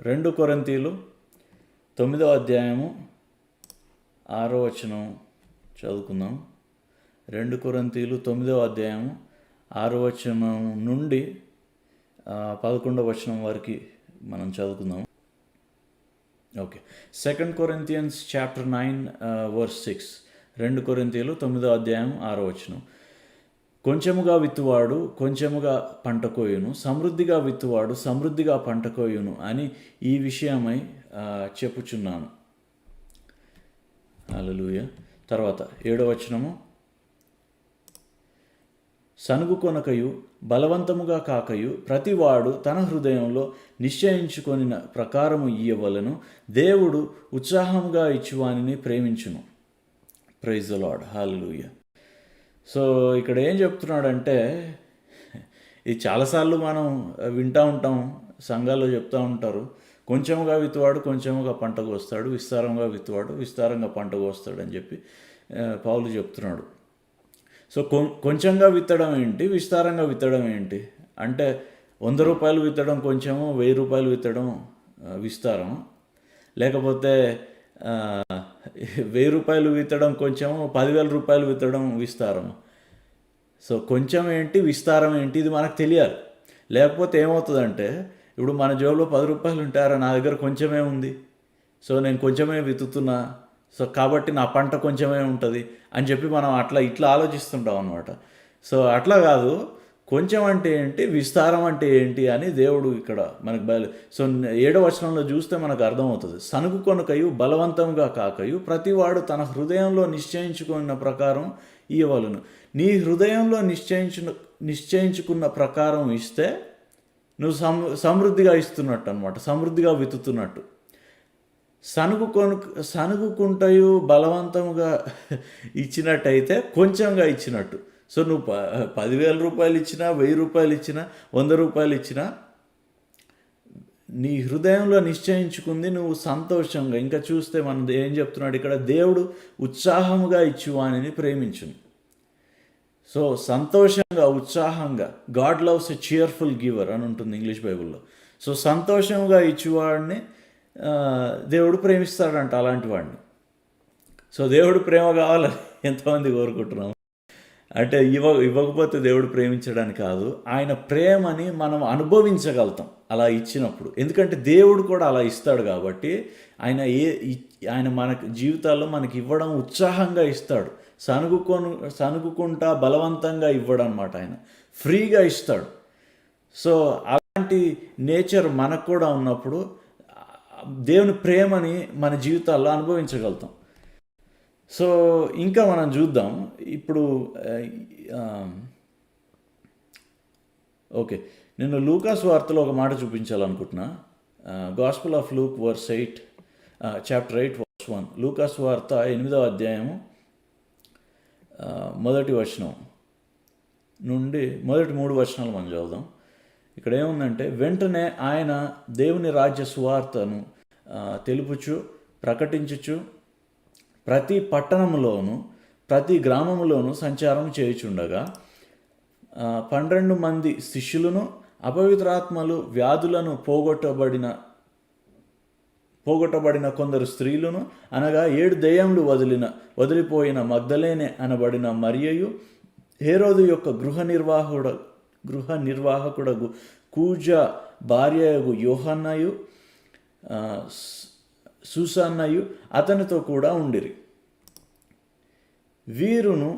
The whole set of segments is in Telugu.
2 కొరింథీలు 9వ అధ్యాయము 6వ వచనం చదువుకుందాం. 2 కొరింథీలు 9వ అధ్యాయము 6వ వచనం నుండి 11వ వచనం వరకు మనం చదువుకుందాం. ఓకే. 2 Corinthians chapter 9 verse 6. 2 కొరింథీలు 9వ అధ్యాయం 6వ వచనం. కొంచెముగా విత్తువాడు కొంచెముగా పంట కోయును, సమృద్ధిగా విత్తువాడు సమృద్ధిగా పంట కోయును అని ఈ విషయమై చెప్పుచున్నాను. హల్లెలూయా. తర్వాత 7వ వచనము. సనుగు కొనకయు బలవంతముగా కాకయు ప్రతివాడు తన హృదయంలో నిశ్చయించుకొనిన ప్రకారము ఇయ్యవలెను, దేవుడు ఉత్సాహముగా ఇచ్చువానిని ప్రేమించును. Praise the Lord. Hallelujah. So ఇక్కడ ఏం చెప్తున్నాడంటే, ఇది చాలాసార్లు మనం వింటూ ఉంటాం, సంఘాల్లో చెప్తూ ఉంటారు, కొంచెముగా విత్తువాడు కొంచెముగా పంట కోస్తాడు, విస్తారంగా విత్తువాడు విస్తారంగా పంట కోస్తాడు అని చెప్పి పౌలు చెప్తున్నాడు. సో కొంచెంగా విత్తడం ఏంటి, విస్తారంగా విత్తడం ఏంటి అంటే, 100 రూపాయలు విత్తడం కొంచెము, 1000 రూపాయలు విత్తడం విస్తారం, లేకపోతే 1000 రూపాయలు విత్తడం కొంచెము, 10,000 రూపాయలు విత్తడం విస్తారం. సో కొంచెం ఏంటి, విస్తారం ఏంటి, ఇది మనకు తెలియాలి. లేకపోతే ఏమవుతుందంటే, ఇప్పుడు మన జేబులో 10 రూపాయలు ఉంటారా, నా దగ్గర కొంచెమే ఉంది, సో నేను కొంచెమే విత్తుతున్నా, సో కాబట్టి నా పంట కొంచెమే ఉంటుంది అని చెప్పి మనం ఇట్లా ఆలోచిస్తుంటాం అనమాట. సో అట్లా కాదు, కొంచెం అంటే ఏంటి, విస్తారం అంటే ఏంటి అని దేవుడు ఇక్కడ మనకు సో 7వ వచనంలో చూస్తే మనకు అర్థమవుతుంది. సనుగు కొనకయు బలవంతంగా కాకయు ప్రతివాడు తన హృదయంలో నిశ్చయించుకున్న ప్రకారం ఇవ్వవలెను. నీ హృదయంలో నిశ్చయించుకున్న ప్రకారం ఇస్తే నువ్వు సమృద్ధిగా ఇస్తున్నట్టు అనమాట, సమృద్ధిగా విత్తుతున్నట్టు. సనుగుకుంటయు బలవంతంగా ఇచ్చినట్టయితే కొంచెంగా ఇచ్చినట్టు. సో నువ్వు 10,000 రూపాయలు ఇచ్చినా, 1000 రూపాయలు ఇచ్చినా, 100 రూపాయలు ఇచ్చినా, నీ హృదయంలో నిశ్చయించుకుంది నువ్వు సంతోషంగా. ఇంకా చూస్తే మనం ఏం చెప్తున్నాడు ఇక్కడ, దేవుడు ఉత్సాహముగా ఇచ్చువానిని ప్రేమించును. సో సంతోషంగా, ఉత్సాహంగా, గాడ్ లవ్స్ ఎ చియర్ఫుల్ గివర్ అని ఉంటుంది ఇంగ్లీష్ బైబిల్లో. సో సంతోషంగా ఇచ్చేవాడిని దేవుడు ప్రేమిస్తాడంట, అలాంటి వాడిని. సో దేవుడు ప్రేమ కావాలని ఎంతమంది కోరుకుంటున్నాం అంటే, ఇవ్వకపోతే దేవుడు ప్రేమించడానికి కాదు, ఆయన ప్రేమని మనం అనుభవించగలుగుతాం అలా ఇచ్చినప్పుడు. ఎందుకంటే దేవుడు కూడా అలా ఇస్తాడు కాబట్టి ఆయన మనకి జీవితాల్లో మనకి ఇవ్వడం ఉత్సాహంగా ఇస్తాడు. సనుగుకుంటా బలవంతంగా ఇవ్వడం అనమాట, ఆయన ఫ్రీగా ఇస్తాడు. సో అలాంటి నేచర్ మనకు కూడా ఉన్నప్పుడు దేవుని ప్రేమని మన జీవితాల్లో అనుభవించగలుగుతాం. సో ఇంకా మనం చూద్దాం ఇప్పుడు. ఓకే, నేను లూకాస్ వార్తలో ఒక మాట చూపించాలనుకుంటున్నా. Gospel of Luke verse 8 chapter 8 verse 1. లూకాస్ వార్త 8వ అధ్యాయము మొదటి వచనం నుండి మొదటి 3 వచనాలు మనం చదువుదాం. ఇక్కడ ఏముందంటే, వెంటనే ఆయన దేవుని రాజ్య సువార్తను తెలుపుచు ప్రకటించుచు ప్రతి పట్టణంలోను ప్రతి గ్రామంలోనూ సంచారం చేయుచుండగా 12 మంది శిష్యులను, అపవిత్రాత్మలు, వ్యాధులను పోగొట్టబడిన కొందరు స్త్రీలను, అనగా 7 దెయ్యములు వదిలిపోయిన మగ్దలేనే అనబడిన మరియయు, హేరోదు యొక్క గృహ నిర్వాహకుడగు కూజా భార్యయగు యోహన్నయు, సూసన్నయు అతనితో కూడా ఉండిరి. వీరును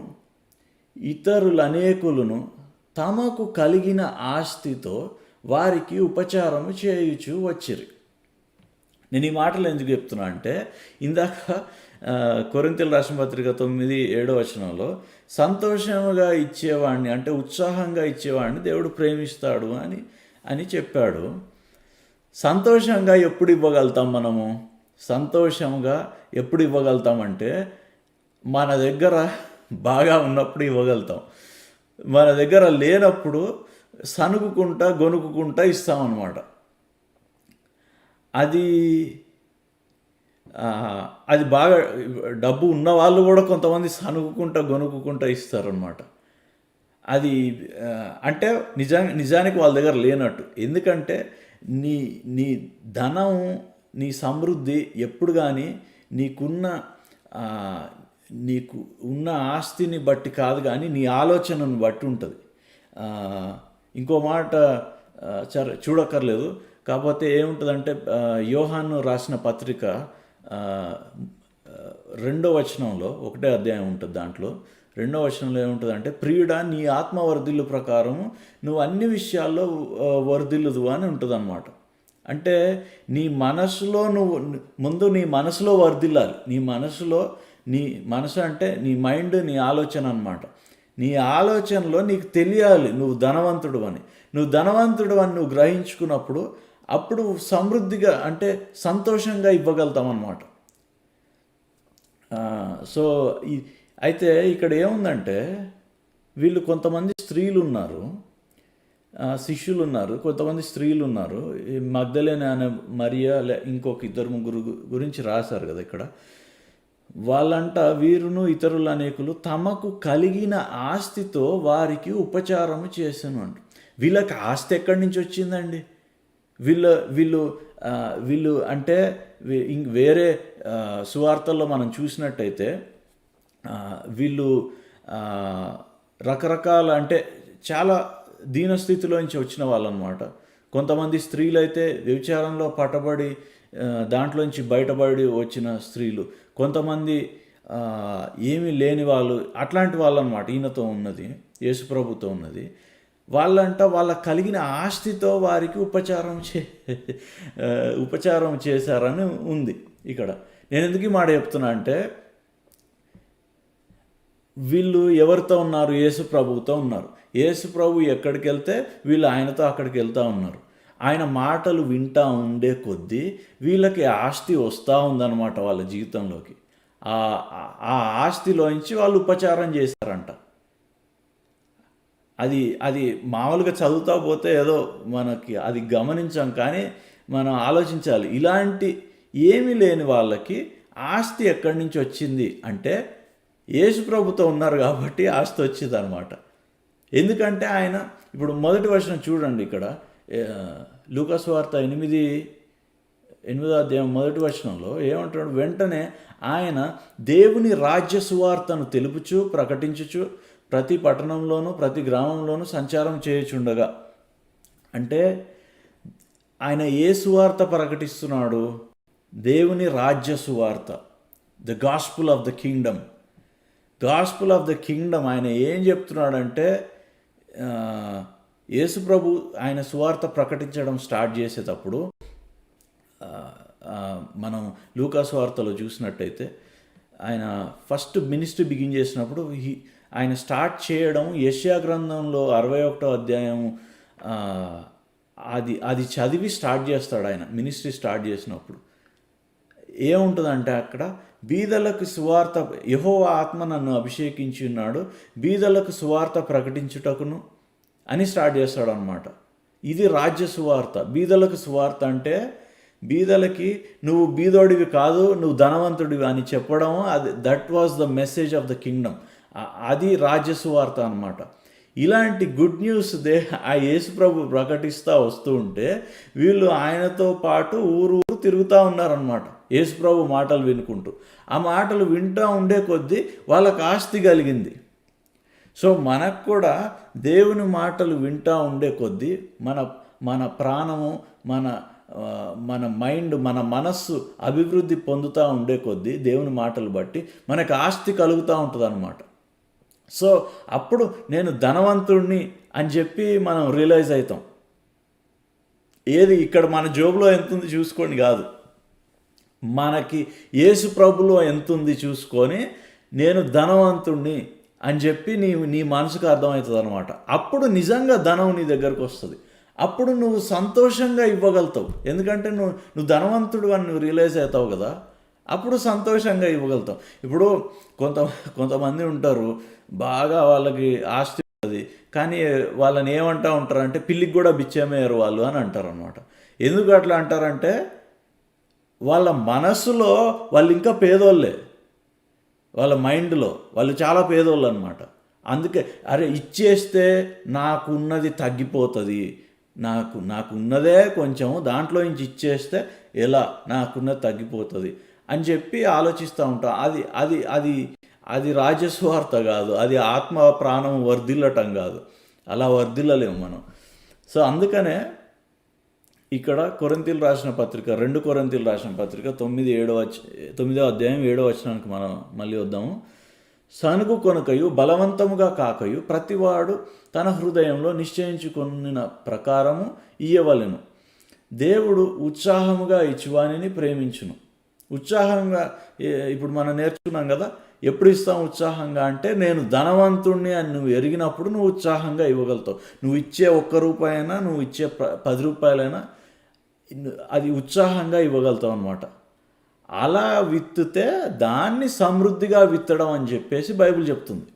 ఇతరులనేకులను తమకు కలిగిన ఆస్తితో వారికి ఉపచారము చేయుచు వచ్చిరి. నేను ఈ మాటలు ఎందుకు చెప్తున్నా అంటే, ఇందాక కొరింథీయుల రాసిన పత్రిక 9:7 వచనంలో సంతోషంగా ఇచ్చేవాడిని అంటే ఉత్సాహంగా ఇచ్చేవాడిని దేవుడు ప్రేమిస్తాడు అని చెప్పాడు. సంతోషంగా ఎప్పుడు ఇవ్వగలుగుతాం మనము? సంతోషంగా ఎప్పుడు ఇవ్వగలుగుతామంటే, మన దగ్గర బాగా ఉన్నప్పుడు ఇవ్వగలుగుతాం. మన దగ్గర లేనప్పుడు సనుగుకుంటా గొనుక్కుంటా ఇస్తామన్నమాట. అది బాగా డబ్బు ఉన్న వాళ్ళు కూడా కొంతమంది సనుగుకుంటా గొనుక్కుంటా ఇస్తారనమాట. అది అంటే నిజానికి వాళ్ళ దగ్గర లేనట్టు. ఎందుకంటే నీ నీ ధనం, నీ సమృద్ధి ఎప్పుడు కానీ నీకున్న ఆ, నీకు ఉన్న ఆస్తిని బట్టి కాదు, కానీ నీ ఆలోచనను బట్టి ఉంటుంది. ఆ, ఇంకో మాట సరే చూడక్కర్లేదు, కాకపోతే ఏముంటుందంటే యోహాను రాసిన పత్రిక ఆ, 2వ వచనంలో, 1వ అధ్యాయం ఉంటుంది, దాంట్లో 2వ వచనంలో ఏముంటుందంటే, ప్రియుడా నీ ఆత్మ వర్ధిల్లు ప్రకారం నువ్వు అన్ని విషయాల్లో వర్ధిల్లుదు అని ఉంటుంది అనమాట. అంటే నీ మనసులో నువ్వు ముందు నీ మనసులో వర్ధిల్లాలి. నీ మనసు అంటే నీ మైండ్, నీ ఆలోచన అనమాట. నీ ఆలోచనలో నీకు తెలియాలి నువ్వు ధనవంతుడు అని. నువ్వు గ్రహించుకున్నప్పుడు అప్పుడు సమృద్ధిగా అంటే సంతోషంగా ఇవ్వగలుగుతాం అన్నమాట. సో అయితే ఇక్కడ ఏముందంటే, వీళ్ళు కొంతమంది స్త్రీలు ఉన్నారు, శిష్యులు ఉన్నారు, కొంతమంది స్త్రీలు ఉన్నారు. ఈ మగ్దలేనే అనే మరియా ఇంకొక 2-3 గురించి రాశారు కదా ఇక్కడ. వాళ్ళంట, వీరును ఇతరుల అనేకులు తమకు కలిగిన ఆస్తితో వారికి ఉపచారము చేశాను అంట. వీళ్ళకి ఆస్తి ఎక్కడి నుంచి వచ్చిందండి? వీళ్ళు అంటే వేరే సువార్తల్లో మనం చూసినట్టయితే వీళ్ళు రకరకాల అంటే చాలా దీనస్థితిలోంచి వచ్చిన వాళ్ళు అనమాట. కొంతమంది స్త్రీలు అయితే వ్యభిచారంలో పట్టబడి దాంట్లోంచి బయటపడి వచ్చిన స్త్రీలు, కొంతమంది ఏమీ లేని వాళ్ళు, అట్లాంటి వాళ్ళు అనమాట. ఈయనతో ఉన్నది, యేసుప్రభుతో ఉన్నది. వాళ్ళంట వాళ్ళ కలిగిన ఆస్తితో వారికి ఉపచారం చేశారని ఉంది ఇక్కడ. నేను ఎందుకు ఈ మాట చెప్తున్నా అంటే, వీళ్ళు ఎవరితో ఉన్నారు? యేసు ప్రభువుతో ఉన్నారు. యేసు ప్రభు ఎక్కడికి వెళ్తే వీళ్ళు ఆయనతో అక్కడికి వెళ్తూ ఉన్నారు. ఆయన మాటలు వింటూ ఉండే కొద్దీ వీళ్ళకి ఆస్తి వస్తూ ఉందన్నమాట వాళ్ళ జీవితంలోకి. ఆ ఆస్తిలోంచి వాళ్ళు ఉపచారం చేశారంట. అది మామూలుగా చదువుతా పోతే ఏదో మనకి అది గమనించాం, కానీ మనం ఆలోచించాలి. ఇలాంటి ఏమీ లేని వాళ్ళకి ఆస్తి ఎక్కడి నుంచి వచ్చింది అంటే, యేసు ప్రభుతో ఉన్నారు కాబట్టి ఆస్తి వచ్చింది అనమాట. ఎందుకంటే ఆయన ఇప్పుడు మొదటి వచనం చూడండి ఇక్కడ, లూకాసు వార్త 8వ అధ్యాయం మొదటి వచనంలో ఏమంటాడు? వెంటనే ఆయన దేవుని రాజ్య సువార్తను తెలుపుచు ప్రకటించుచు ప్రతి పట్టణంలోనూ ప్రతి గ్రామంలోనూ సంచారం చేయుచుండగా. అంటే ఆయన ఏ సువార్త ప్రకటిస్తున్నాడు? దేవుని రాజ్య సువార్త, the gospel of the Kingdom. Gospel of the Kingdom ఆయన ఏం చెప్తున్నాడంటే, యేసు ప్రభు ఆయన సువార్త ప్రకటించడం స్టార్ట్ చేసేటప్పుడు మనం లూకాసు వార్తలో చూసినట్టయితే, ఆయన ఫస్ట్ మినిస్ట్రీ బిగిన్ చేసినప్పుడు ఆయన స్టార్ట్ చేయడం యెషయా గ్రంథంలో 61వ అధ్యాయం అది చదివి స్టార్ట్ చేస్తాడు. ఆయన మినిస్ట్రీ స్టార్ట్ చేసినప్పుడు ఏముంటుందంటే, అక్కడ బీదలకు సువార్త, యెహోవా ఆత్మ నన్ను అభిషేకించి ఉన్నాడు, బీదలకు సువార్త ప్రకటించుటకును అని స్టార్ట్ చేస్తాడు అనమాట. ఇది రాజ్య సువార్త. బీదలకు సువార్త అంటే బీదలకి నువ్వు బీదోడివి కాదు, నువ్వు ధనవంతుడివి అని చెప్పడం, that was the message of the Kingdom. అది రాజ్య సువార్త అనమాట. ఇలాంటి గుడ్ న్యూస్ ఆ యేసు ప్రభు ప్రకటిస్తూ వస్తూ ఉంటే వీళ్ళు ఆయనతో పాటు ఊరు తిరుగుతూ ఉన్నారనమాట, యేసు ప్రభు మాటలు వినుకుంటూ. ఆ మాటలు వింటూ ఉండే కొద్దీ వాళ్ళకి ఆస్తి కలిగింది. సో మనకు కూడా దేవుని మాటలు వింటూ ఉండే కొద్దీ మన ప్రాణము, మన మైండ్, మన మనస్సు అభివృద్ధి పొందుతూ ఉండే కొద్దీ దేవుని మాటలు బట్టి మనకు ఆస్తి కలుగుతూ ఉంటుంది అన్నమాట. సో అప్పుడు నేను ధనవంతుడిని అని చెప్పి మనం రియలైజ్ అవుతాం. ఏది ఇక్కడ మన జోబులో ఎంత ఉంది చూసుకోండి కాదు, మనకి యేసు ప్రభులో ఎంత ఉంది చూసుకొని నేను ధనవంతుడిని అని చెప్పి నీ మనసుకు అర్థమవుతుంది అనమాట. అప్పుడు నిజంగా ధనం నీ దగ్గరకు వస్తుంది. అప్పుడు నువ్వు సంతోషంగా ఇవ్వగలుగుతావు. ఎందుకంటే నువ్వు ధనవంతుడు అని నువ్వు రియలైజ్ అవుతావు కదా, అప్పుడు సంతోషంగా ఇవ్వగలుగుతావు. ఇప్పుడు కొంతమంది ఉంటారు, బాగా వాళ్ళకి ఆస్తి ఉంటుంది, కానీ వాళ్ళని ఏమంటూ ఉంటారంటే పిల్లికి కూడా బిచ్చమేయరు వాళ్ళు అని అంటారు అనమాట. ఎందుకు అట్లా అంటారంటే, వాళ్ళ మనసులో వాళ్ళు ఇంకా పేదోళ్ళే, వాళ్ళ మైండ్లో వాళ్ళు చాలా పేదోళ్ళు అనమాట. అందుకే అరే ఇచ్చేస్తే నాకున్నది తగ్గిపోతుంది, నాకున్నదే కొంచెం, దాంట్లో నుంచి ఇచ్చేస్తే ఎలా నాకున్నది తగ్గిపోతుంది అని చెప్పి ఆలోచిస్తూ ఉంటాం. అది అది అది అది రాజస్వార్థ కాదు, అది ఆత్మ ప్రాణం వర్ధిల్లటం కాదు. అలా వర్ధిల్లలేము మనం. సో అందుకనే ఇక్కడ కొరింథీయులు రాసిన పత్రిక 2 కొరింథీయులు రాసిన పత్రిక 9వ అధ్యాయం 7వ వచనానికి మనం మళ్ళీ వద్దాము. సనుగు కొనకయు బలవంతముగా కాకయు ప్రతివాడు తన హృదయంలో నిశ్చయించుకున్న ప్రకారము ఇయ్యవలెను. దేవుడు ఉత్సాహముగా ఇచ్చువానిని ప్రేమించును. ఉత్సాహంగా ఇప్పుడు మనం నేర్చుకున్నాం కదా, ఎప్పుడు ఇస్తాం ఉత్సాహంగా అంటే, నేను ధనవంతుణ్ణి అని నువ్వు ఎరిగినప్పుడు నువ్వు ఉత్సాహంగా ఇవ్వగలుగుతావు. నువ్వు ఇచ్చే ₹1 అయినా, నువ్వు ఇచ్చే ₹10 అది ఉత్సాహంగా ఇవ్వగలుగుతావు అనమాట. అలా విత్తితే దాన్ని సమృద్ధిగా విత్తడం అని చెప్పేసి బైబిల్ చెప్తుంది.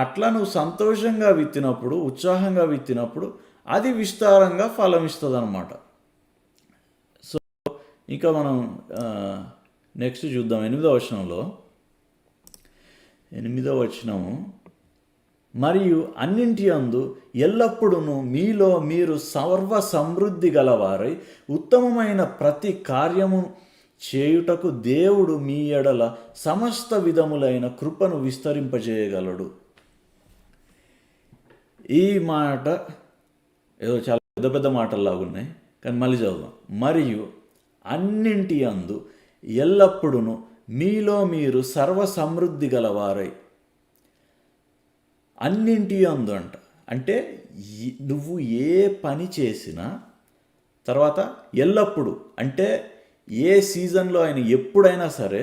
అట్లా నువ్వు సంతోషంగా విత్తినప్పుడు, ఉత్సాహంగా విత్తినప్పుడు అది విస్తారంగా ఫలం ఇస్తుంది అనమాట. సో ఇంకా మనం నెక్స్ట్ చూద్దాం. 8వ వచనంలో, 8వ వచనము, మరియు అన్నింటి యందు ఎల్లప్పుడూ మీలో మీరు సర్వ సమృద్ధి గలవారై ఉత్తమమైన ప్రతి కార్యము చేయుటకు దేవుడు మీ ఎడల సమస్త విధములైన కృపను విస్తరింపజేయగలడు. ఈ మాట ఏదో చాలా పెద్ద పెద్ద మాటల్లాగా ఉన్నాయి, కానీ మళ్ళీ చదువుదాం. మరియు అన్నింటి యందు ఎల్లప్పుడూ మీలో మీరు సర్వ సమృద్ధి గలవారై. అన్నింటి యందు అంటే నువ్వు ఏ పని చేసినా, తర్వాత ఎల్లప్పుడు అంటే ఏ సీజన్లో అయినా, ఎప్పుడైనా సరే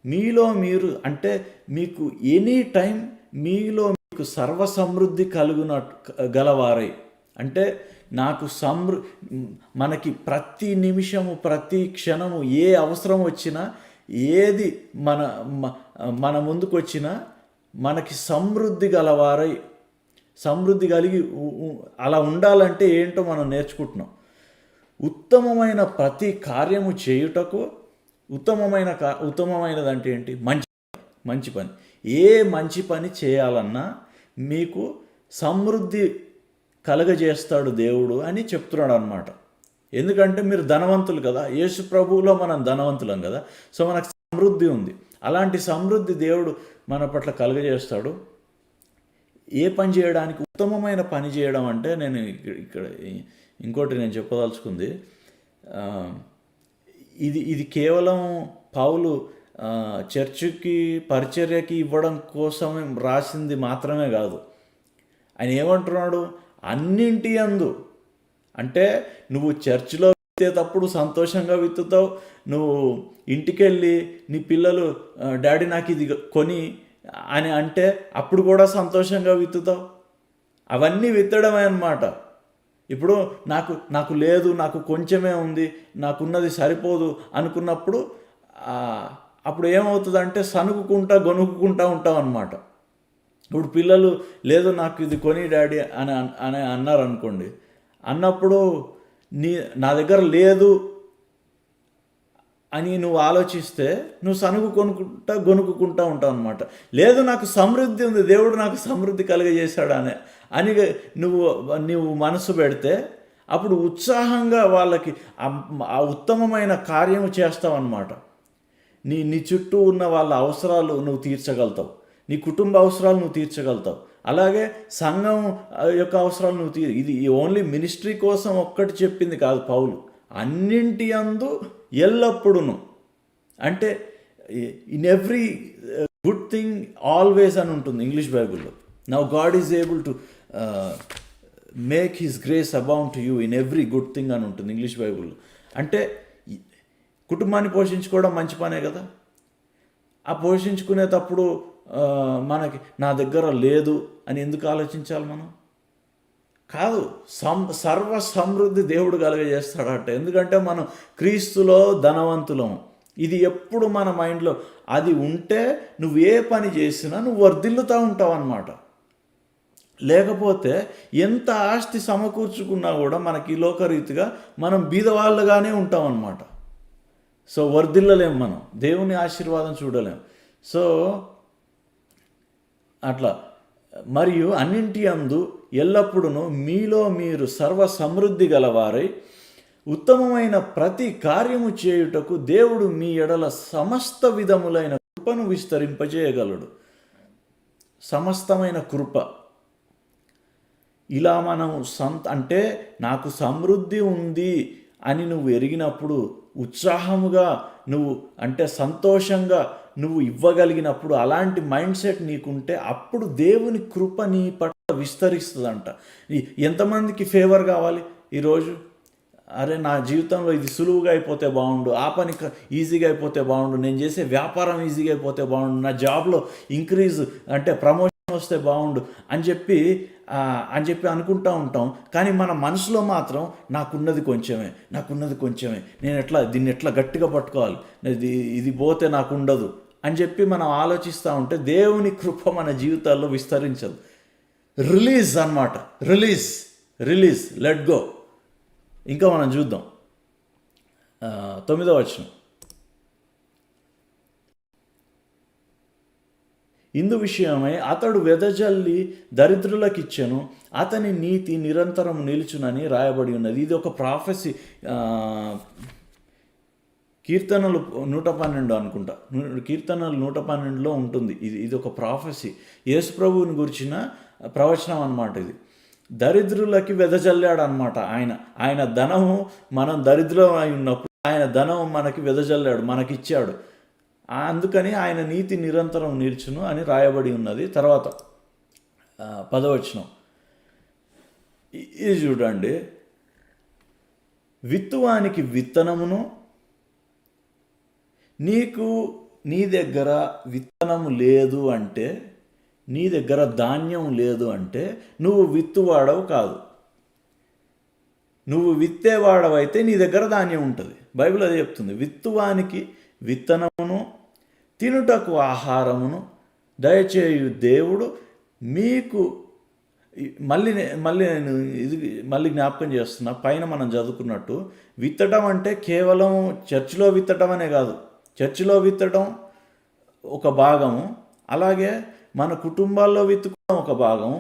మీలో మీరు అంటే మీకు ఎనీ టైం మీలో మీకు సర్వ సమృద్ధి గలవారై అంటే నాకు మనకి ప్రతి నిమిషము ప్రతి క్షణము ఏ అవసరం వచ్చినా, ఏది మన ముందుకు వచ్చినా మనకి సమృద్ధి గలవారై, సమృద్ధి కలిగి అలా ఉండాలంటే ఏంటో మనం నేర్చుకుంటున్నాం. ఉత్తమమైన ప్రతి కార్యము చేయుటకు, ఉత్తమమైనదంటే ఏంటి? మంచి పని. ఏ మంచి పని చేయాలన్నా మీకు సమృద్ధి కలగజేస్తాడు దేవుడు అని చెప్తున్నాడు అనమాట. ఎందుకంటే మీరు ధనవంతులు కదా, యేసు ప్రభువులో మనం ధనవంతులం కదా. సో మనకు సమృద్ధి ఉంది. అలాంటి సమృద్ధి దేవుడు మన పట్ల కలగజేస్తాడు. ఏ పని చేయడానికి, ఉత్తమమైన పని చేయడం అంటే, నేను ఇక్కడ ఇంకోటి నేను చెప్పదలుచుకుంది, ఇది కేవలం పౌలు చర్చికి పరిచర్యకి ఇవ్వడం కోసమే రాసింది మాత్రమే కాదు. ఆయన ఏమంటున్నాడు? అన్నింటి యందు అంటే నువ్వు చర్చిలో విత్తేటప్పుడు సంతోషంగా విత్తుతావు. నువ్వు ఇంటికెళ్ళి నీ పిల్లలు డాడీ నాకు ఇది కొని అని అంటే అప్పుడు కూడా సంతోషంగా విత్తుతావు. అవన్నీ విత్తడమే అన్నమాట. ఇప్పుడు నాకు లేదు, నాకు కొంచెమే ఉంది, నాకున్నది సరిపోదు అనుకున్నప్పుడు అప్పుడు ఏమవుతుందంటే సనుగుకుంటా గొనుక్కుంటా ఉంటాం అన్నమాట. ఇప్పుడు పిల్లలు లేదు నాకు ఇది కొని డాడీ అని అన్నారు అనుకోండి, అన్నప్పుడు నా దగ్గర లేదు అని నువ్వు ఆలోచిస్తే నువ్వు సనుగు గొనుక్కుంటా ఉంటావు అనమాట. లేదు నాకు సమృద్ధి ఉంది, దేవుడు నాకు సమృద్ధి కలుగజేశాడు అని నువ్వు మనసు పెడితే అప్పుడు ఉత్సాహంగా వాళ్ళకి ఆ ఉత్తమమైన కార్యము చేస్తావు అన్నమాట. నీ చుట్టూ ఉన్న వాళ్ళ అవసరాలు నువ్వు తీర్చగలుగుతావు, నీ కుటుంబ అవసరాలు నువ్వు తీర్చగలుగుతావు, అలాగే సంఘం యొక్క అవసరాలు నువ్వు ఇది ఓన్లీ మినిస్ట్రీ కోసం ఒక్కటి చెప్పింది కాదు పౌలు. అన్నింటి యందు ఎల్లప్పుడూ అంటే in every good thing always అని ఉంటుంది ఇంగ్లీష్ బైబిల్లో. Now God is able to make his grace abound to you in every good thing అని ఉంటుంది ఇంగ్లీష్ బైబిల్లో. అంటే కుటుంబాన్ని పోషించుకోవడం మంచి పనే కదా. ఆ పోషించుకునేటప్పుడు మనకి నా దగ్గర లేదు అని ఎందుకు ఆలోచించాలి మనం? కాదు, సర్వ సమృద్ధి దేవుడు కలుగజేస్తాడట. ఎందుకంటే మనం క్రీస్తులో ధనవంతులం. ఇది ఎప్పుడు మన మైండ్లో అది ఉంటే నువ్వు ఏ పని చేసినా నువ్వు వర్ధిల్లుతూ ఉంటావు అన్నమాట. లేకపోతే ఎంత ఆస్తి సమకూర్చుకున్నా కూడా మనకి లోకరీతిగా మనం బీదవాళ్ళుగానే ఉంటాం అన్నమాట. సో వర్ధిల్లలేం, మనం దేవుని ఆశీర్వాదం చూడలేం. సో అట్లా మరియు అన్నింటి యందు ఎల్లప్పుడూ మీలో మీరు సర్వ సమృద్ధి గలవారై ఉత్తమమైన ప్రతి కార్యము చేయుటకు దేవుడు మీ ఎడల సమస్త విధములైన కృపను విస్తరింపజేయగలడు. సమస్తమైన కృప. ఇలా మనం అంటే నాకు సమృద్ధి ఉంది అని నువ్వు ఎరిగినప్పుడు, ఉత్సాహముగా నువ్వు అంటే సంతోషంగా నువ్వు ఇవ్వగలిగినప్పుడు, అలాంటి మైండ్ సెట్ నీకుంటే అప్పుడు దేవుని కృప నీ పట్ల విస్తరిస్తుందంట. ఎంతమందికి ఫేవర్ కావాలి ఈరోజు? అరే నా జీవితంలో ఇది సులువుగా అయిపోతే బాగుండు, ఆ పని ఈజీగా అయిపోతే బాగుండు, నేను చేసే వ్యాపారం ఈజీగా అయిపోతే బాగుండు, నా జాబ్లో ఇంక్రీజ్ అంటే ప్రమోషన్ వస్తే బాగుండు అని చెప్పి అనుకుంటూ ఉంటాం. కానీ మన మనసులో మాత్రం నాకున్నది కొంచెమే, నేను దీన్ని ఎట్లా గట్టిగా పట్టుకోవాలి, ఇది పోతే నాకు ఉండదు అని చెప్పి మనం ఆలోచిస్తూ ఉంటే దేవుని కృప మన జీవితాల్లో విస్తరించదు. రిలీజ్ అన్నమాట. Release let go. ఇంకా మనం చూద్దాం 9వ వచనం. ఇందు విషయమై అతడు వెదజల్లి దరిద్రులకిచ్చెను, అతని నీతి నిరంతరం నిలుచునని రాయబడి ఉన్నది. ఇది ఒక ప్రాఫెసీ. కీర్తనలు 112 అనుకుంటా, కీర్తనలు 112లో ఉంటుంది. ఇది ఒక ప్రాఫెసీ, యేసు ప్రభువుని గురించిన ప్రవచనం అన్నమాట. ఇది దరిద్రులకి వెదజల్లాడు అనమాట. ఆయన ధనము, మనం దరిద్రం అయి ఉన్నప్పుడు ఆయన ధనం మనకి వెదజల్లాడు, మనకిచ్చాడు. అందుకని ఆయన నీతి నిరంతరం నిల్చును అని రాయబడి ఉన్నది. తర్వాత 10వ వచనం ఇది చూడండి. విత్తువానికి విత్తనమును, నీ దగ్గర విత్తనము లేదు అంటే, నీ దగ్గర ధాన్యం లేదు అంటే నువ్వు విత్తువాడవు కాదు. నువ్వు విత్తేవాడవైతే నీ దగ్గర ధాన్యం ఉంటుంది. బైబిల్ అదే చెప్తుంది. విత్తువానికి విత్తనమును, తినుటకు ఆహారమును దయచేయు దేవుడు మీకు. మళ్ళీ జ్ఞాపకం చేస్తున్నా, పైన మనం చదువుకున్నట్టు విత్తడం అంటే కేవలం చర్చిలో విత్తడం అనే కాదు. చర్చిలో విత్తడం ఒక భాగము, అలాగే మన కుటుంబాల్లో విత్తుకోవడం ఒక భాగం,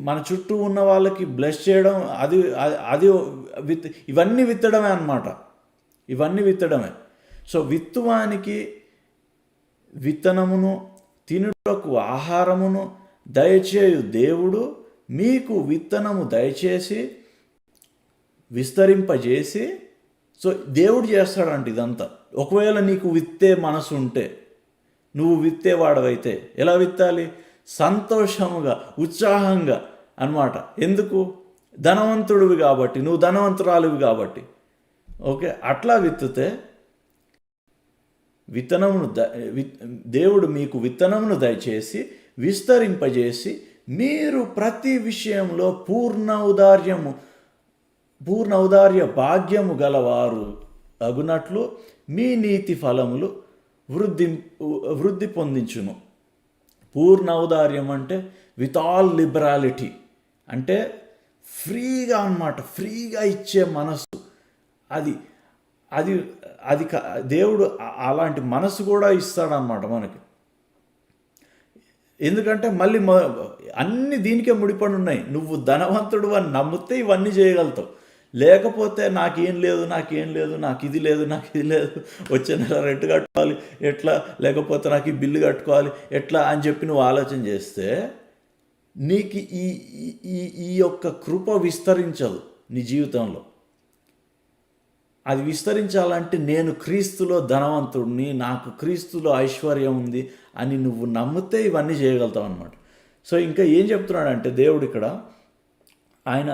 మన చుట్టూ ఉన్న వాళ్ళకి బ్లెస్ చేయడం అది ఇవన్నీ విత్తడమే అన్నమాట. ఇవన్నీ విత్తడమే. సో విత్తువానికి విత్తనమును, తినుటకు ఆహారమును దయచేయు దేవుడు మీకు విత్తనము దయచేసి విస్తరింపజేసి. సో దేవుడు చేస్తాడంట ఇదంతా. ఒకవేళ నీకు విత్తే మనసు ఉంటే, నువ్వు విత్తేవాడవైతే ఎలా విత్తాలి? సంతోషముగా, ఉత్సాహంగా అన్నమాట. ఎందుకు? ధనవంతుడివి కాబట్టి, నువ్వు ధనవంతురాలివి కాబట్టి. ఓకే, అట్లా విత్తితే దేవుడు మీకు విత్తనమును దయచేసి విస్తరింపజేసి మీరు ప్రతి విషయంలో పూర్ణ ఔదార్య భాగ్యము గలవారు అగునట్లు మీ నీతి ఫలములు వృద్ధి పొందించును. పూర్ణ ఔదార్యం అంటే విత్ ఆల్ లిబరాలిటీ, అంటే ఫ్రీగా అన్నమాట. ఫ్రీగా ఇచ్చే మనసు. అది దేవుడు అలాంటి మనసు కూడా ఇస్తాడనమాట మనకి. ఎందుకంటే మళ్ళీ అన్ని దీనికే ముడిపడి ఉన్నాయి. నువ్వు ధనవంతుడు అని నమ్మితే ఇవన్నీ చేయగలుగుతావు. లేకపోతే నాకేం లేదు, నాకు ఇది లేదు, వచ్చే నెల రెంట్ కట్టుకోవాలి ఎట్లా, లేకపోతే నాకు ఈ బిల్లు కట్టుకోవాలి ఎట్లా అని చెప్పి నువ్వు ఆలోచన చేస్తే నీకు ఈ యొక్క కృప విస్తరించదు నీ జీవితంలో. అది విస్తరించాలంటే నేను క్రీస్తులో ధనవంతుడిని, నాకు క్రీస్తులో ఐశ్వర్యం ఉంది అని నువ్వు నమ్మితే ఇవన్నీ చేయగలుగుతావు అన్నమాట. సో ఇంకా ఏం చెప్తున్నాడంటే దేవుడు ఇక్కడ, ఆయన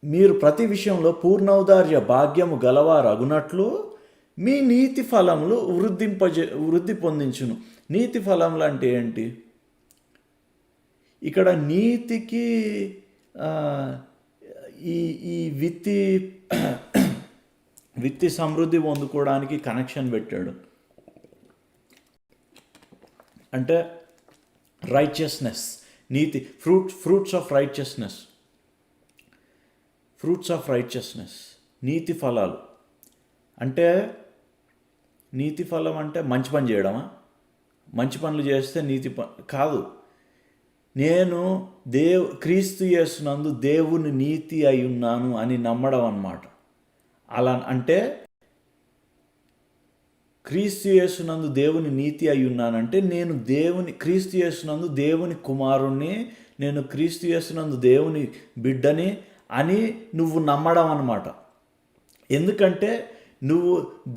మీరు ప్రతి విషయంలో పూర్ణౌదార్య భాగ్యము గలవారు అగునట్లు మీ నీతి ఫలములు వృద్ధి పొందించును. నీతి ఫలములు అంటే ఏంటి? ఇక్కడ నీతికి ఈ విత్తి సమృద్ధి పొందుకోవడానికి కనెక్షన్ పెట్టాడు. అంటే righteousness, NITI, fruits of righteousness, నీతి ఫలాలు. అంటే నీతి ఫలం అంటే మంచి పని చేయడమా? మంచి పనులు చేస్తే కాదు. నేను క్రీస్తు యేసునందు దేవుని నీతి అయి ఉన్నాను అని నమ్మడం అన్నమాట. అలా అంటే క్రీస్తు యేసునందు దేవుని నీతి అయి ఉన్నానంటే నేను క్రీస్తు యేసునందు దేవుని కుమారుణ్ణి, నేను క్రీస్తు యేసునందు దేవుని బిడ్డని అని నువ్వు నమ్మడం అన్నమాట. ఎందుకంటే నువ్వు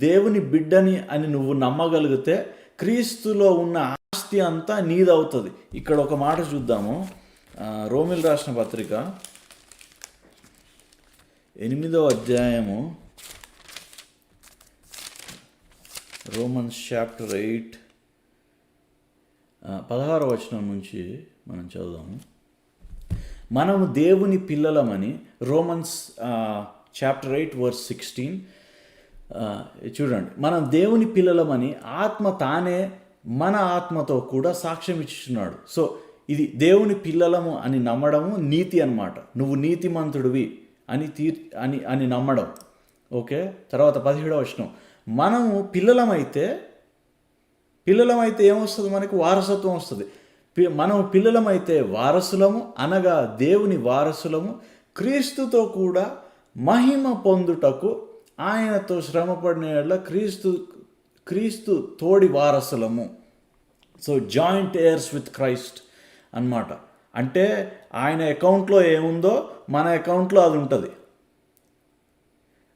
దేవుని బిడ్డని అని నువ్వు నమ్మగలిగితే క్రీస్తులో ఉన్న ఆస్తి అంతా నీదవుతుంది. ఇక్కడ ఒక మాట చూద్దాము. రోమిల్ రాసిన పత్రిక 8వ అధ్యాయము, రోమన్స్ చాప్టర్ 8 16వ వచనం నుంచి మనం చదువుదాము. మనము దేవుని పిల్లలమని, రోమన్స్ చాప్టర్ 8 వర్స్ 16. చూడండి, మనం దేవుని పిల్లలమని ఆత్మ తానే మన ఆత్మతో కూడా సాక్ష్యం ఇచ్చుచున్నాడు. సో ఇది దేవుని పిల్లలము అని నమ్మడము నీతి అన్నమాట. నువ్వు నీతిమంతుడివి అని నమ్మడం. ఓకే, తర్వాత 17వ వచనం, మనము పిల్లలమైతే ఏమొస్తుంది? మనకు వారసత్వం వస్తుంది. మనం పిల్లలమైతే వారసులము, అనగా దేవుని వారసులము, క్రీస్తుతో కూడా మహిమ పొందుటకు ఆయనతో శ్రమపడిన క్రీస్తు తోడి వారసులము. So joint heirs with Christ అన్నమాట. అంటే ఆయన అకౌంట్లో ఏముందో మన అకౌంట్లో అది ఉంటుంది,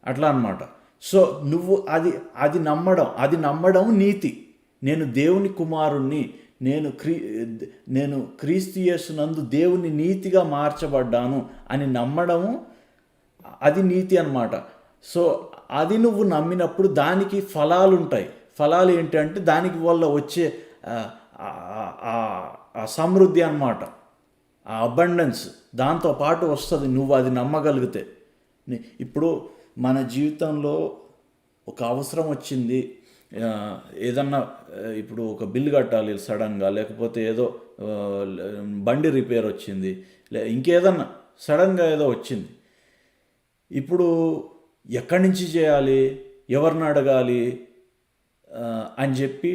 అట్లా అన్నమాట. సో నువ్వు అది నమ్మడం నీతి. నేను దేవుని కుమారుణ్ణి, నేను క్రీస్తు యేసునందు దేవుని నీతిగా మార్చబడ్డాను అని నమ్మడము అది నీతి అన్నమాట. సో అది నువ్వు నమ్మినప్పుడు దానికి ఫలాలు ఉంటాయి. ఫలాలు ఏంటంటే దానికి వల్ల వచ్చే సమృద్ధి అన్నమాట, ఆ అబండెన్స్ దాంతో పాటు వస్తుంది నువ్వు అది నమ్మగలిగితే. ఇప్పుడు మన జీవితంలో ఒక అవసరం వచ్చింది, ఏదన్నా ఇప్పుడు ఒక బిల్లు కట్టాలి సడన్గా, లేకపోతే ఏదో బండి రిపేర్ వచ్చింది, ఇంకేదన్నా సడన్గా ఏదో వచ్చింది. ఇప్పుడు ఎక్కడి నుంచి చేయాలి, ఎవరిని అడగాలి అని చెప్పి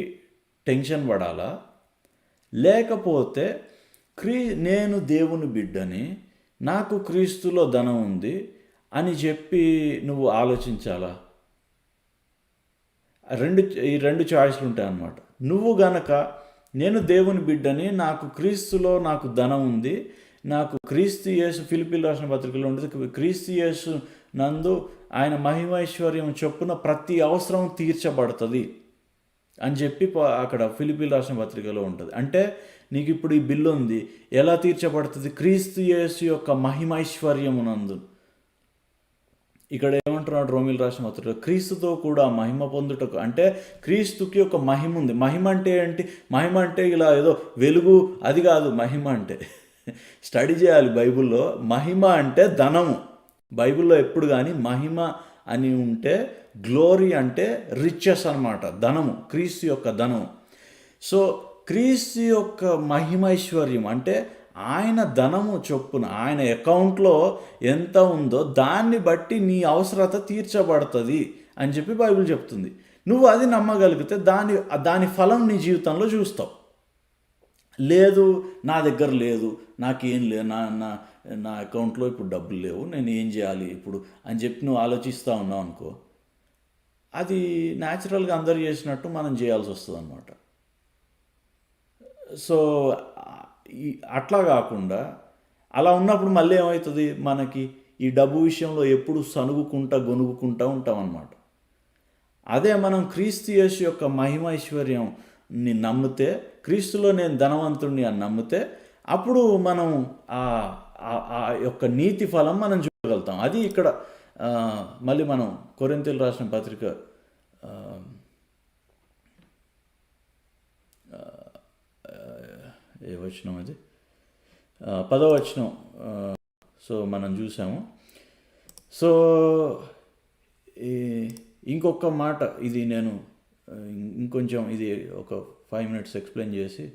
టెన్షన్ పడాలా? లేకపోతే నేను దేవుని బిడ్డని, నాకు క్రీస్తులో ధనం ఉంది అని చెప్పి నువ్వు ఆలోచించాలా? ఈ రెండు చాయిస్లు ఉంటాయి అన్నమాట. నువ్వు గనక నేను దేవుని బిడ్డని, నాకు క్రీస్తులో నాకు ధనం ఉంది, నాకు క్రీస్తు యేసు, ఫిలిప్పీలు రాసిన పత్రికలో ఉంటుంది, క్రీస్తు యేసు నందు ఆయన మహిమైశ్వర్యం చొప్పున ప్రతి అవసరం తీర్చబడుతుంది అని చెప్పి అక్కడ ఫిలిప్పీలు రాసిన పత్రికలో ఉంటుంది. అంటే నీకు ఇప్పుడు ఈ బిల్లు ఉంది, ఎలా తీర్చబడుతుంది? క్రీస్తు యేసు యొక్క మహిమైశ్వర్యమునందు. ఇక్కడ ఏమంటున్నాడు రోమిల్ రాసిన పత్రిక? క్రీస్తుతో కూడా మహిమ పొందుటకు. అంటే క్రీస్తుకి ఒక మహిమ ఉంది. మహిమ అంటే ఏంటి? మహిమ అంటే ఇలా ఏదో వెలుగు అది కాదు. మహిమ అంటే స్టడీ చేయాలి బైబిల్లో. మహిమ అంటే ధనము. బైబిల్లో ఎప్పుడు కానీ మహిమ అని ఉంటే గ్లోరీ అంటే రిచెస్ అన్నమాట, ధనము, క్రీస్తు యొక్క ధనము. సో క్రీస్తు యొక్క మహిమైశ్వర్యం అంటే ఆయన ధనము చొప్పున ఆయన అకౌంట్లో ఎంత ఉందో దాన్ని బట్టి నీ అవసరత తీర్చబడుతుంది అని చెప్పి బైబిల్ చెప్తుంది. నువ్వు అది నమ్మగలిగితే దాని ఫలం నీ జీవితంలో చూస్తావు. లేదు, నా దగ్గర లేదు, నాకేం లేదు, నా అకౌంట్లో ఇప్పుడు డబ్బులు లేవు, నేను ఏం చేయాలి ఇప్పుడు అని చెప్పి నువ్వు ఆలోచిస్తూ ఉన్నావు అనుకో, అది న్యాచురల్గా అందరు చేసినట్టు మనం చేయాల్సి వస్తుంది అన్నమాట. సో అట్లా కాకుండా అలా ఉన్నప్పుడు మళ్ళీ ఏమవుతుంది, మనకి ఈ డబ్బు విషయంలో ఎప్పుడు గొనుగుకుంటూ ఉంటాం అన్నమాట. అదే మనం క్రీస్తు యేసు యొక్క మహిమైశ్వర్యంని నమ్మితే, క్రీస్తులో నేను ధనవంతుడిని అని నమ్మితే, అప్పుడు మనం ఆ యొక్క నీతి ఫలం మనం చూడగలుగుతాం. అది ఇక్కడ మళ్ళీ మనం కొరింథీయులకు రాసిన పత్రిక ఏ వచనం అది, 10వ వచనం. సో మనం చూసాము. సో ఇంకొక మాట, ఇది నేను ఇంకొంచెం ఇది ఒక 5 minutes ఎక్స్ప్లెయిన్ చేసి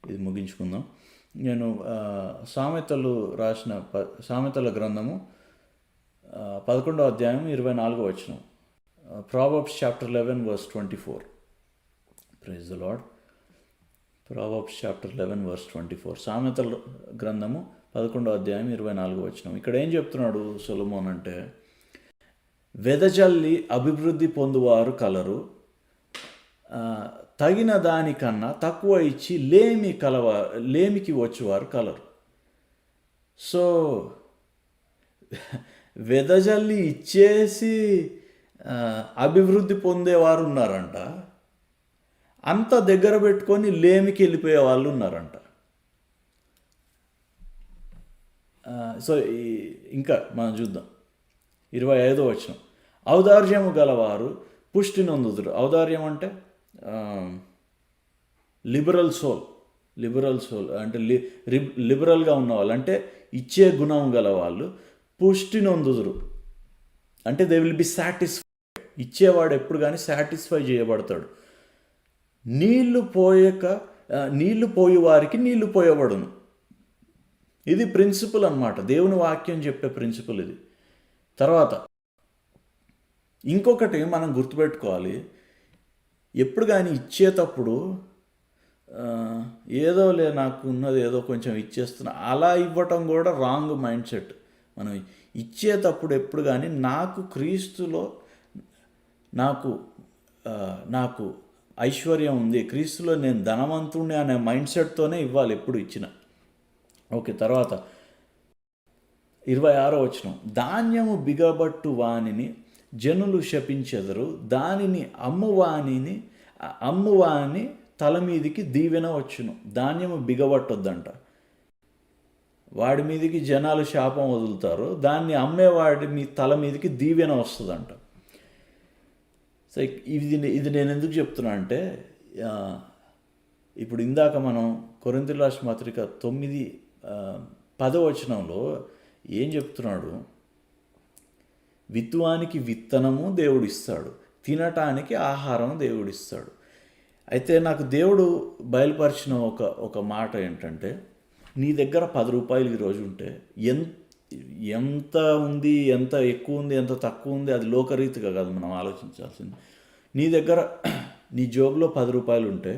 ఇది ముగించుకుందాం. నేను సామెతల గ్రంథము 11వ అధ్యాయం 24వ వచనం, proverbs chapter 11 verse 24. Praise the Lord. Proverbs chapter 11 verse 24. సామెతల గ్రంథము 11వ అధ్యాయం 24వ వచనం. ఇక్కడ ఏం చెప్తున్నాడు సొలొమోన్ అంటే, వెదజల్లి అభివృద్ధి పొందువారు కలరు, తగిన దానికన్నా తక్కువ ఇచ్చి లేమికి వచ్చేవారు కలరు. సో వెదజల్లి ఇచ్చేసి అభివృద్ధి పొందేవారు ఉన్నారంట, అంత దగ్గర పెట్టుకొని లేమికి వెళ్ళిపోయే వాళ్ళు ఉన్నారంట. సో ఇంకా మనం చూద్దాం 25వ వచనం. ఔదార్యము గలవారు పుష్టి నొందుదురు. ఔదార్యం అంటే లిబరల్ సోల్ అంటే లిబరల్గా ఉన్నవాళ్ళు, అంటే ఇచ్చే గుణం గల వాళ్ళు పుష్టి నొందుదురు. అంటే దే విల్ బి సాటిస్ఫైడ్. ఇచ్చేవాడు ఎప్పుడు కానీ సాటిస్ఫై చేయబడతాడు. నీళ్లు పోయి వారికి నీళ్లు పోయబడును. ఇది ప్రిన్సిపల్ అన్నమాట, దేవుని వాక్యం చెప్పే ప్రిన్సిపల్ ఇది. తర్వాత ఇంకొకటి మనం గుర్తుపెట్టుకోవాలి, ఎప్పుడు కానీ ఇచ్చేటప్పుడు ఏదోలే నాకు ఉన్నది ఏదో కొంచెం ఇచ్చేస్తున్నా అలా ఇవ్వటం కూడా రాంగ్ మైండ్ సెట్. మనం ఇచ్చేటప్పుడు ఎప్పుడు కానీ నాకు క్రీస్తులో నాకు ఐశ్వర్యం ఉంది, క్రీస్తులో నేను ధనవంతుణ్ణి అనే మైండ్ సెట్తోనే ఇవ్వాలి ఎప్పుడు ఇచ్చిన. ఓకే, తర్వాత 26వ వచనం. ధాన్యము బిగబట్టు వానిని జనులు శపించెదరు, దానిని అమ్మువాని తల మీదికి దీవెన వచ్చును. ధాన్యము బిగబట్టొద్దంట, వాడి మీదికి జనాలు శాపం వదులుతారు, దాన్ని అమ్మేవాడి మీ తల మీదికి దీవెన వస్తుందంట. సో ఇది నేను ఎందుకు చెప్తున్నా అంటే, ఇప్పుడు ఇందాక మనం కొరింథీయుల రాసిన పత్రిక 9:10 వచనంలో ఏం చెప్తున్నాడు? విత్తువానికి విత్తనము దేవుడిస్తాడు, తినటానికి ఆహారం దేవుడిస్తాడు. అయితే నాకు దేవుడు బయలుపరిచిన ఒక మాట ఏంటంటే, నీ దగ్గర 10 రూపాయలు ఈరోజు ఉంటే ఎంత ఉంది, ఎంత ఎక్కువ ఉంది, ఎంత తక్కువ ఉంది, అది లోకరీతిగా కాదు మనం ఆలోచించాల్సింది. నీ దగ్గర నీ జోబులో 10 రూపాయలు ఉంటే,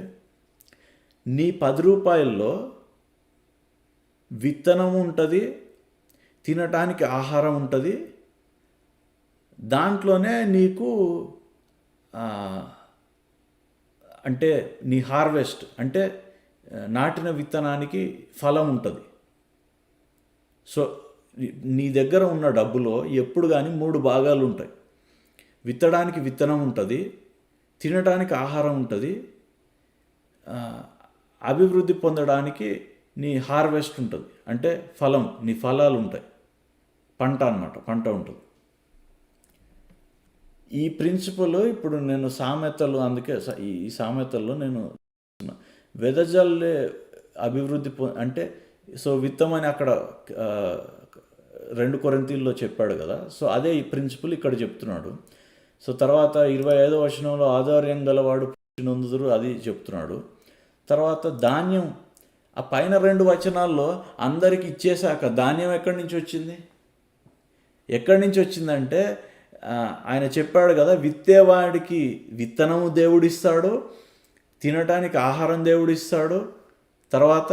నీ 10 రూపాయల్లో విత్తనం ఉంటుంది, తినటానికి ఆహారం ఉంటుంది, దాంట్లోనే నీకు అంటే నీ హార్వెస్ట్ అంటే నాటిన విత్తనానికి ఫలం ఉంటుంది. సో నీ దగ్గర ఉన్న డబ్బులో ఎప్పుడు కానీ 3 భాగాలు ఉంటాయి. విత్తడానికి విత్తనం ఉంటుంది, తినడానికి ఆహారం ఉంటుంది, అభివృద్ధి పొందడానికి నీ హార్వెస్ట్ ఉంటుంది, అంటే ఫలం, నీ ఫలాలు ఉంటాయి, పంట అన్నమాట, పంట ఉంటుంది. ఈ ప్రిన్సిపల్ ఇప్పుడు నేను సామెతలు, అందుకే ఈ సామెతల్లో నేను వెదజల్లే అభివృద్ధి అంటే, సో విత్తమని అక్కడ 2 కొరింథీయుల్లో చెప్పాడు కదా, సో అదే ఈ ప్రిన్సిపల్ ఇక్కడ చెప్తున్నాడు. సో తర్వాత 25వ వచనంలో ఆధార్యం గలవాడు పుష్టి నొందుదురు, అది చెప్తున్నాడు. తర్వాత ధాన్యం, ఆ పైన 2 వచనాల్లో అందరికి ఇచ్చేశాక ధాన్యం ఎక్కడి నుంచి వచ్చిందంటే ఆయన చెప్పాడు కదా, విత్తేవాడికి విత్తనము దేవుడిస్తాడు, తినటానికి ఆహారం దేవుడిస్తాడు, తర్వాత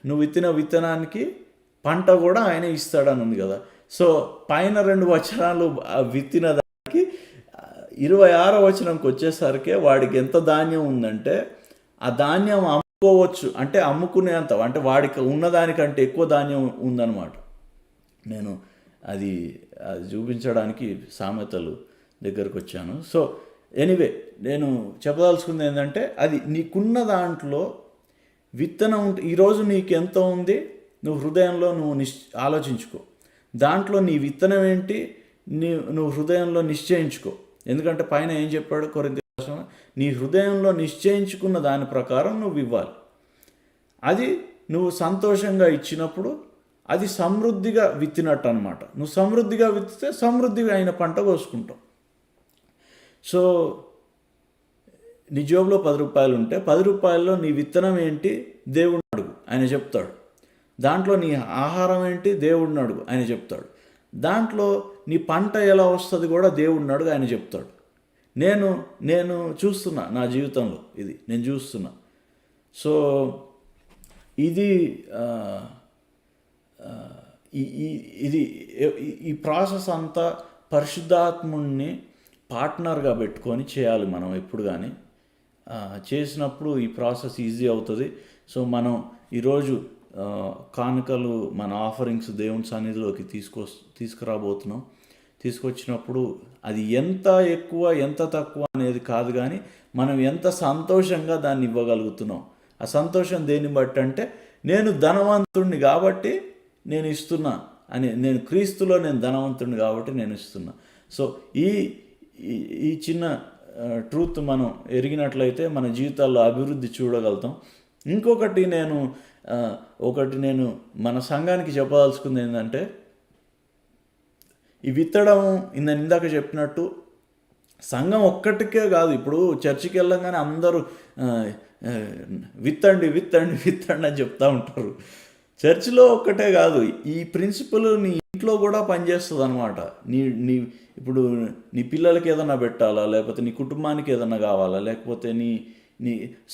నువ్వు విత్తిన విత్తనానికి పంట కూడా ఆయన ఇస్తాడని ఉంది కదా. సో పైన 2 వచనాలు విత్తిన దానికి 26వ వచనంకి వచ్చేసరికి వాడికి ఎంత ధాన్యం ఉందంటే, ఆ ధాన్యం అమ్ముకోవచ్చు, అంటే అమ్ముకునేంత, అంటే వాడికి ఉన్నదానికంటే ఎక్కువ ధాన్యం ఉందన్నమాట. నేను అది చూపించడానికి సామెతలు దగ్గరకు వచ్చాను. సో ఎనీవే, నేను చెప్పదలుచుకుంది ఏంటంటే, అది నీకున్న దాంట్లో విత్తనం ఈరోజు నీకు ఎంత ఉంది, నువ్వు హృదయంలో ఆలోచించుకో. దాంట్లో నీ విత్తనం ఏంటి నువ్వు హృదయంలో నిశ్చయించుకో. ఎందుకంటే పైన ఏం చెప్పాడు కొరింథీయుల రాసిన, నీ హృదయంలో నిశ్చయించుకున్న దాని ప్రకారం నువ్వు ఇవ్వాలి. అది నువ్వు సంతోషంగా ఇచ్చినప్పుడు అది సమృద్ధిగా విత్తినట్టు అనమాట. నువ్వు సమృద్ధిగా విత్తితే సమృద్ధిగా అయిన పంట కోసుకుంటావు. సో నీ జోబులో 10 రూపాయలు ఉంటే 10 రూపాయల్లో నీ విత్తనం ఏంటి దేవుడిని అడుగు, ఆయన చెప్తాడు. దాంట్లో నీ ఆహారం ఏంటి దేవుడిని అడుగు, ఆయన చెప్తాడు. దాంట్లో నీ పంట ఎలా వస్తుంది కూడా దేవుడిని అడుగు, ఆయన చెప్తాడు. నేను చూస్తున్నా నా జీవితంలో, ఇది నేను చూస్తున్నా. సో ఇది ఇది ఈ ప్రాసెస్ అంతా పరిశుద్ధాత్ముడిని పార్ట్నర్గా పెట్టుకొని చేయాలి మనం ఎప్పుడు కానీ. చేసినప్పుడు ఈ ప్రాసెస్ ఈజీ అవుతుంది. సో మనం ఈరోజు కానుకలు, మన ఆఫరింగ్స్ దేవుని సన్నిధిలోకి తీసుకురాబోతున్నాం. తీసుకొచ్చినప్పుడు అది ఎంత ఎక్కువ ఎంత తక్కువ అనేది కాదు, కానీ మనం ఎంత సంతోషంగా దాన్ని ఇవ్వగలుగుతున్నాం. ఆ సంతోషం దేన్ని బట్టి అంటే, నేను ధనవంతుడిని కాబట్టి నేను ఇస్తున్నా అని, నేను క్రీస్తులో నేను ధనవంతుడిని కాబట్టి నేను ఇస్తున్నా. సో ఈ చిన్న ట్రూత్ మనం ఎరిగినట్లయితే మన జీవితాల్లో అభివృద్ధి చూడగలుగుతాం. ఇంకొకటి నేను మన సంఘానికి చెప్పదలుచుకుంది ఏంటంటే, ఈ విత్తడం ఇందాక చెప్పినట్టు సంఘం ఒక్కటికే కాదు. ఇప్పుడు చర్చికి వెళ్ళంగానే అందరూ విత్తండి విత్తండి విత్తండి అని చెప్తూ ఉంటారు. చర్చిలో ఒక్కటే కాదు, ఈ ప్రిన్సిపల్ నీ ఇంట్లో కూడా పనిచేస్తుంది అనమాట. ఇప్పుడు నీ పిల్లలకి ఏదన్నా పెట్టాలా, లేకపోతే నీ కుటుంబానికి ఏదన్నా కావాలా, లేకపోతే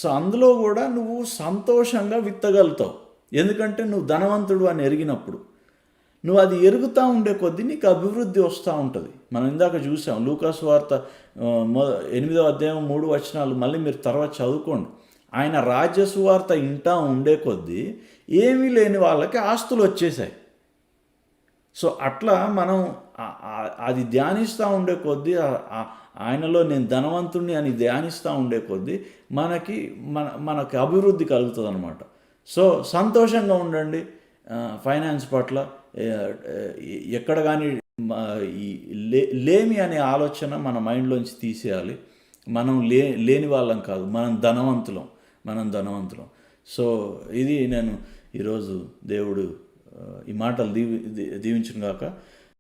సో అందులో కూడా నువ్వు సంతోషంగా విత్తగలుగుతావు. ఎందుకంటే నువ్వు ధనవంతుడు అని ఎరిగినప్పుడు, నువ్వు అది ఎరుగుతూ ఉండే కొద్దీ నీకు అభివృద్ధి వస్తూ ఉంటుంది. మనం ఇందాక చూసాం లూకాసు వార్త 8వ అధ్యాయం 3 వచనాలు, మళ్ళీ మీరు తర్వాత చదువుకోండి. ఆయన రాజ్య సువార్త ఇంటా ఉండే కొద్దీ ఏమీ లేని వాళ్ళకి ఆస్తులు వచ్చేసాయి. సో అట్లా మనం అది ధ్యానిస్తూ ఉండే కొద్దీ, ఆయనలో నేను ధనవంతుణ్ణి అని ధ్యానిస్తూ ఉండే కొద్దీ మనకి అభివృద్ధి కలుగుతుంది అనమాట. సో సంతోషంగా ఉండండి ఫైనాన్స్ పట్ల. ఎక్కడ కానీ లేమి అనే ఆలోచన మన మైండ్లోంచి తీసేయాలి. మనం లేని వాళ్ళం కాదు, మనం ధనవంతులం. సో ఇది నేను ఈరోజు దేవుడు ఈ మాటలు దీవించును గాక.